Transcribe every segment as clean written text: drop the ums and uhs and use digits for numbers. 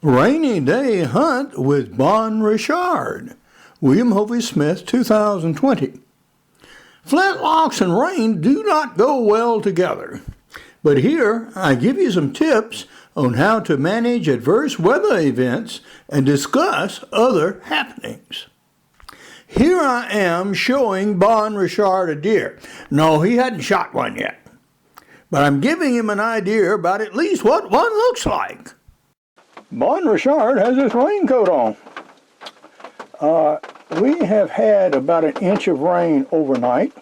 Rainy Day Hunt with Bon Richard. William Hovey Smith, 2020. Flintlocks and rain do not go well together. But here I give you some tips on how to manage adverse weather events and discuss other happenings. Here I am showing Bon Richard a deer. No, he hadn't shot one yet. But I'm giving him an idea about at least what one looks like. Bon Richard has his raincoat on. We have had about an inch of rain overnight,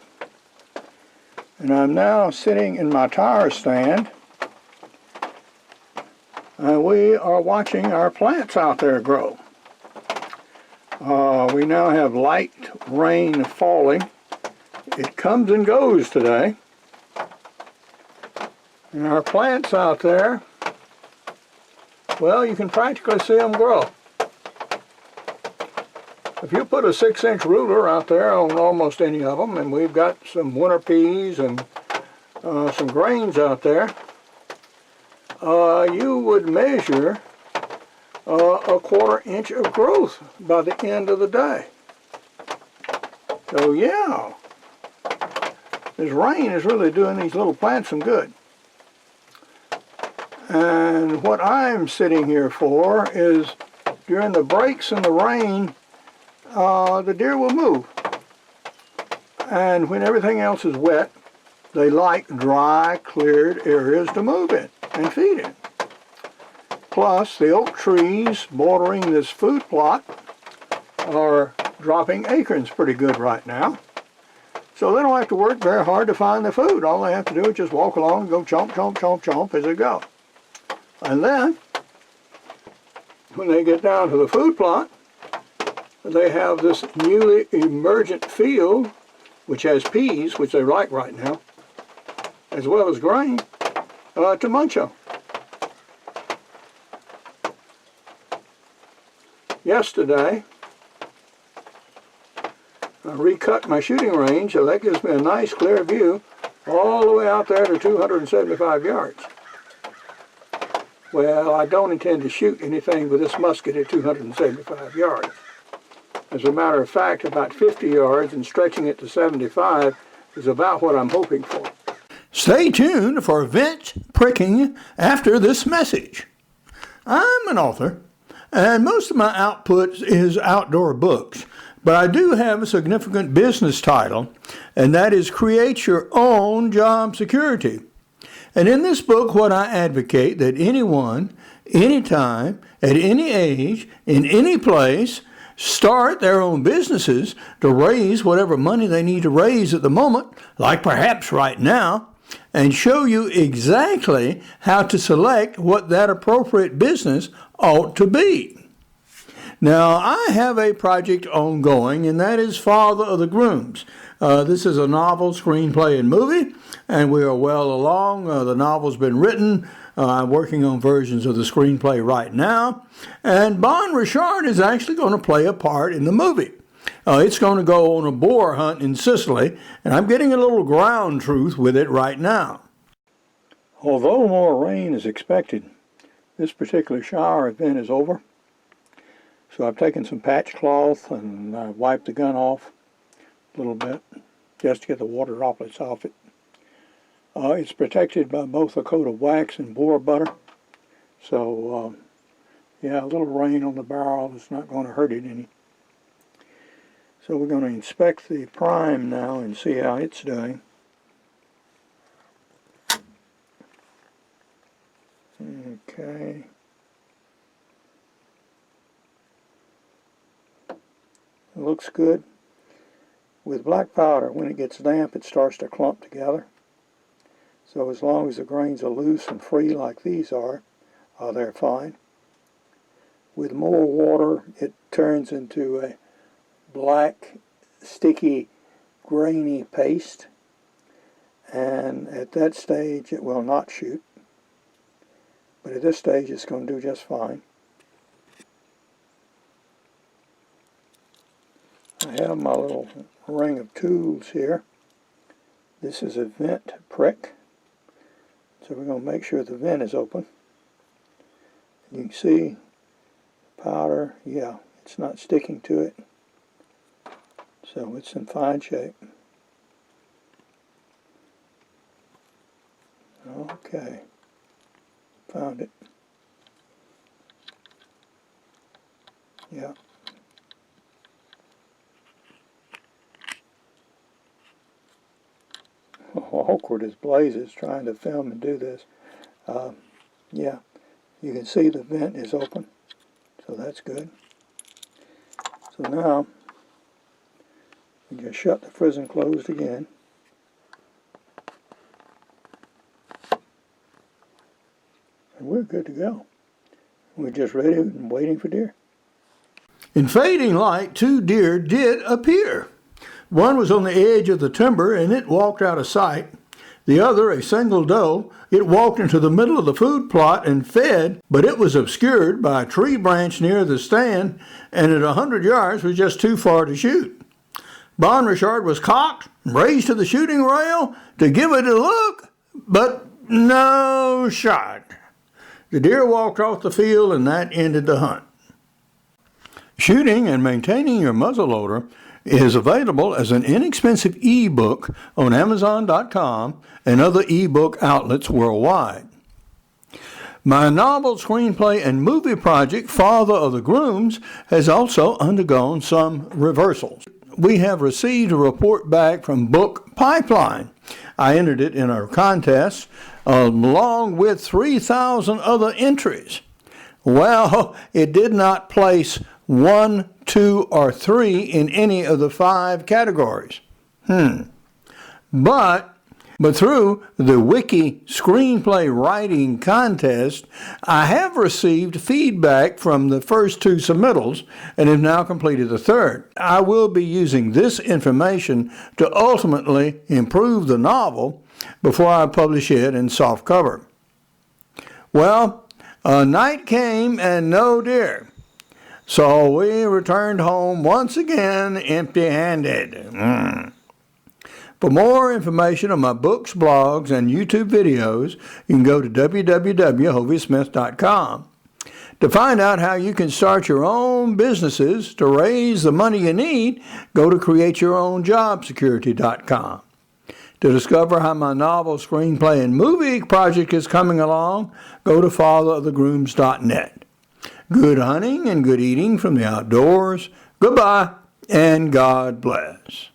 and I'm now sitting in my tire stand, and we are watching our plants out there grow. We now have light rain falling. It comes and goes today, and our plants out there, well, you can practically see them grow. If you put a 6-inch ruler out there on almost any of them, and we've got some winter peas and some grains out there, you would measure a 1/4 inch of growth by the end of the day. So yeah, this rain is really doing these little plants some good. And what I'm sitting here for is during the breaks in the rain, the deer will move. And when everything else is wet, they like dry, cleared areas to move in and feed in. Plus, the oak trees bordering this food plot are dropping acorns pretty good right now. So they don't have to work very hard to find the food. All they have to do is just walk along and go chomp, chomp, chomp, chomp as they go. And then, when they get down to the food plot, they have this newly emergent field, which has peas, which they like right now, as well as grain, to munch on. Yesterday, I recut my shooting range, so that gives me a nice clear view all the way out there to 275 yards. Well, I don't intend to shoot anything with this musket at 275 yards. As a matter of fact, about 50 yards and stretching it to 75 is about what I'm hoping for. Stay tuned for vent pricking after this message. I'm an author, and most of my output is outdoor books, but I do have a significant business title, and that is Create Your Own Job Security. And in this book, what I advocate that anyone, anytime, at any age, in any place, start their own businesses to raise whatever money they need to raise at the moment, like perhaps right now, and show you exactly how to select what that appropriate business ought to be. Now, I have a project ongoing, and that is Father of the Grooms. This is a novel, screenplay, and movie, and we are well along. The novel's been written. I'm working on versions of the screenplay right now, and Bon Richard is actually going to play a part in the movie. It's going to go on a boar hunt in Sicily, and I'm getting a little ground truth with it right now. Although more rain is expected, this particular shower event is over. So I've taken some patch cloth and wiped the gun off a little bit just to get the water droplets off it. It's protected by both a coat of wax and boar butter. So yeah, a little rain on the barrel is not going to hurt it any. So we're going to inspect the prime now and see how it's doing. Okay. It looks good. With black powder, when it gets damp, it starts to clump together. So as long as the grains are loose and free like these are, they're fine. With more water, it turns into a black, sticky, grainy paste. And at that stage, it will not shoot. But at this stage, it's going to do just fine. I have my little ring of tools here. This is a vent prick. So we're going to make sure the vent is open. You can see powder, yeah, it's not sticking to it. So it's in fine shape. Okay, found it. Yeah. Awkward as blazes trying to film and do this. Yeah, you can see the vent is open, so that's good. So now, we just shut the frizzen closed again. And we're good to go. We're just ready and waiting for deer. In fading light, 2 deer did appear. One was on the edge of the timber and it walked out of sight. The other, a single doe, it walked into the middle of the food plot and fed, but it was obscured by a tree branch near the stand, and at 100 yards was just too far to shoot. Bon Richard was cocked, raised to the shooting rail to give it a look, but no shot. The deer walked off the field and that ended the hunt. Shooting and maintaining your muzzleloader is available as an inexpensive ebook on Amazon.com and other ebook outlets worldwide. My novel, screenplay, and movie project, Father of the Grooms, has also undergone some reversals. We have received a report back from Book Pipeline. I entered it in our contest along with 3,000 other entries. Well, it did not place 1, 2, or 3 in any of the 5 categories. But through the Wiki Screenplay Writing Contest, I have received feedback from the first 2 submittals and have now completed the 3rd. I will be using this information to ultimately improve the novel before I publish it in softcover. Well, a night came and no deer. So we returned home once again empty-handed. For more information on my books, blogs, and YouTube videos, you can go to www.hoviesmith.com. To find out how you can start your own businesses to raise the money you need, go to createyourownjobsecurity.com. To discover how my novel, screenplay, and movie project is coming along, go to fatherofthegrooms.net. Good hunting and good eating from the outdoors. Goodbye, and God bless.